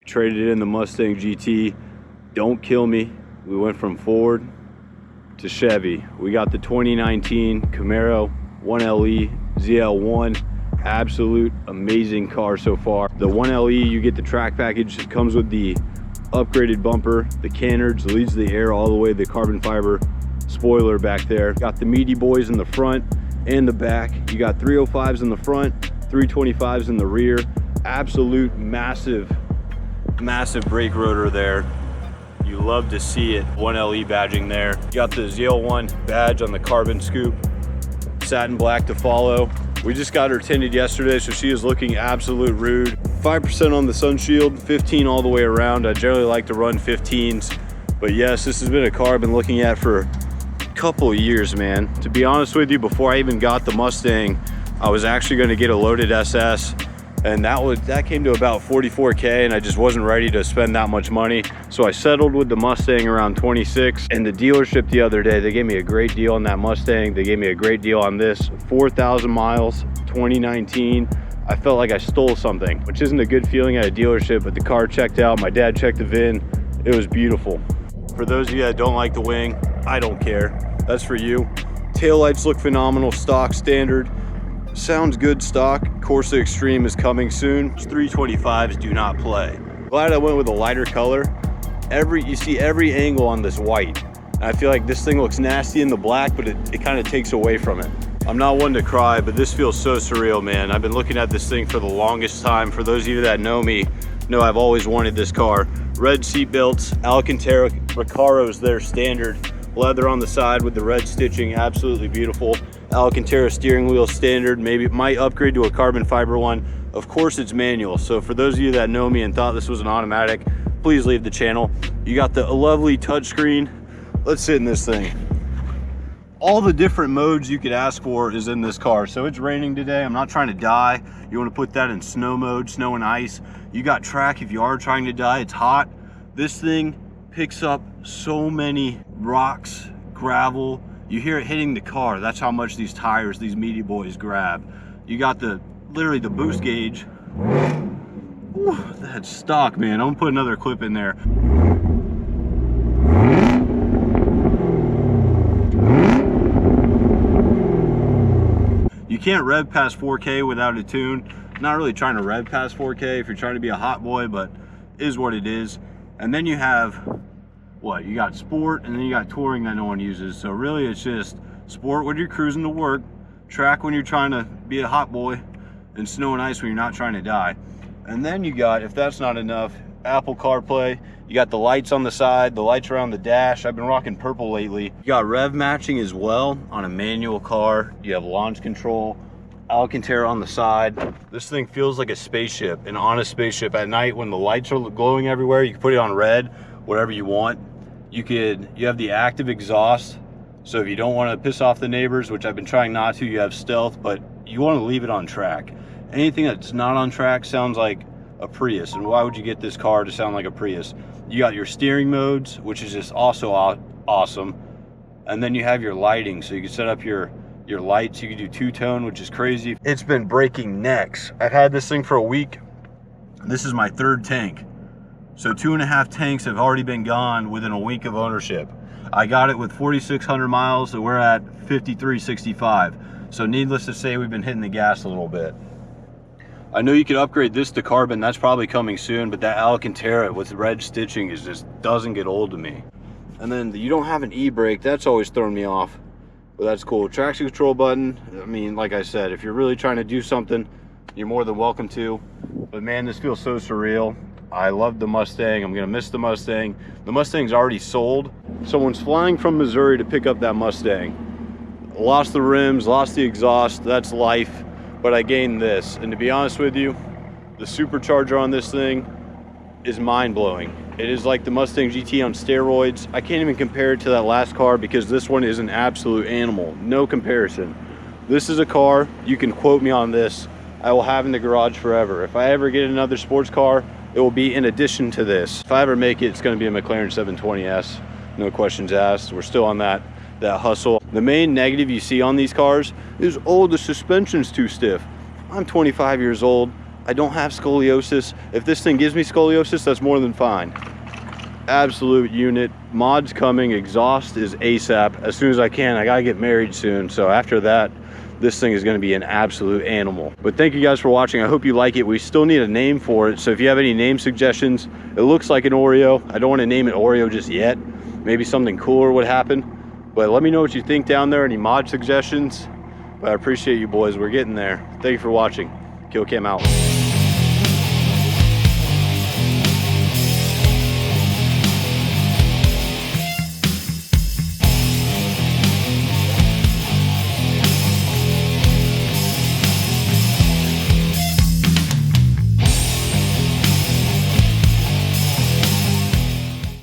Traded in the Mustang GT. Don't kill me. We went from Ford to Chevy. We got the 2019 Camaro 1LE ZL1. Absolute amazing car so far. The 1LE, you get the track package. It comes with the upgraded bumper, the cannards, leads the air all the way, the carbon fiber spoiler back there. Got the meaty boys in the front and the back. You got 305s in the front, 325s in the rear. Absolute massive brake rotor there. You love to see it. 1LE badging there. You got the ZL1 badge on the carbon scoop. Satin black to follow. We just got her tinted yesterday, so she is looking absolute rude. 5% on the sun shield, 15 all the way around. I generally like to run 15s, but yes, this has been a car I've been looking at for a couple of years, man. To be honest with you, before I even got the Mustang, I was actually going to get a loaded SS, and that came to about 44K, and I just wasn't ready to spend that much money. So I settled with the Mustang around 26, and the dealership the other day, they gave me a great deal on that Mustang. They gave me a great deal on this. 4,000 miles, 2019. I felt like I stole something, which isn't a good feeling at a dealership, but the car checked out. My dad checked the VIN. It was beautiful. For those of you that don't like the wing, I don't care. That's for you. Taillights look phenomenal, stock standard. Sounds good stock. Corsa Extreme is coming soon. 325s do not play. Glad I went with a lighter color. You see every angle on this white. I feel like this thing looks nasty in the black, but it kind of takes away from it. I'm not one to cry, but this feels so surreal, man. I've been looking at this thing for the longest time. For those of you that know me, know I've always wanted this car. Red seat belts, Alcantara Recaros, they're standard. Leather on the side with the red stitching, absolutely beautiful. Alcantara steering wheel standard, maybe it might upgrade to a carbon fiber one. Of course it's manual, so for those of you that know me and thought this was an automatic, please leave the channel. You got the lovely touchscreen. Let's sit in this thing. All the different modes you could ask for is in this car. So it's raining today, I'm not trying to die. You want to put that in snow mode, snow and ice. You got track if you are trying to die. It's hot. This thing picks up so many rocks, gravel. You hear it hitting the car. That's how much these tires, these meaty boys, grab. You got literally the boost gauge. Ooh, that's stock, man. I'm gonna put another clip in there. You can't rev past 4K without a tune. Not really trying to rev past 4K if you're trying to be a hot boy, but is what it is. And then you have, what? You got sport, and then you got touring that no one uses. So really it's just sport when you're cruising to work, track when you're trying to be a hot boy, and snow and ice when you're not trying to die. And then you got, if that's not enough, Apple CarPlay. You got the lights on the side, the lights around the dash. I've been rocking purple lately. You got rev matching as well on a manual car. You have launch control, Alcantara on the side. This thing feels like a spaceship, an honest spaceship. At night when the lights are glowing everywhere, you can put it on red, whatever you want. You have the active exhaust. So if you don't want to piss off the neighbors, which I've been trying not to, you have stealth, but you want to leave it on track. Anything that's not on track sounds like a Prius, and why would you get this car to sound like a Prius? You got your steering modes, which is just also awesome, and then you have your lighting, so you can set up your lights. You can do two-tone, which is crazy. It's been breaking necks. I've had this thing for a week. This is my third tank, so 2.5 tanks have already been gone within a week of ownership. I got it with 4,600 miles, so we're at 5365. So needless to say, we've been hitting the gas a little bit. I know you could upgrade this to carbon, that's probably coming soon, but that Alcantara with red stitching doesn't get old to me. And then you don't have an e-brake, that's always thrown me off, but that's cool. Traction control button, I mean, like I said, if you're really trying to do something, you're more than welcome to. But man, this feels so surreal. I love the Mustang, I'm gonna miss the Mustang. The Mustang's already sold. Someone's flying from Missouri to pick up that Mustang. Lost the rims, lost the exhaust, that's life. But I gained this, and to be honest with you, the supercharger on this thing is mind-blowing. It is like the Mustang GT on steroids. I can't even compare it to that last car because this one is an absolute animal. No comparison. This is a car, you can quote me on this, I will have in the garage forever. If I ever get another sports car, it will be in addition to this. If I ever make it, it's gonna be a McLaren 720S. No questions asked. We're still on that hustle. The main negative you see on these cars is, oh, the suspension's too stiff. I'm 25 years old. I don't have scoliosis. If this thing gives me scoliosis, that's more than fine. Absolute unit. Mods coming. Exhaust is ASAP. As soon as I can. I gotta get married soon, so after that, this thing is going to be an absolute animal. But thank you guys for watching. I hope you like it. We still need a name for it, so if you have any name suggestions, it looks like an Oreo. I don't want to name it Oreo just yet. Maybe something cooler would happen, but let me know what you think down there. Any mod suggestions? But I appreciate you boys. We're getting there. Thank you for watching. Kill Cam out.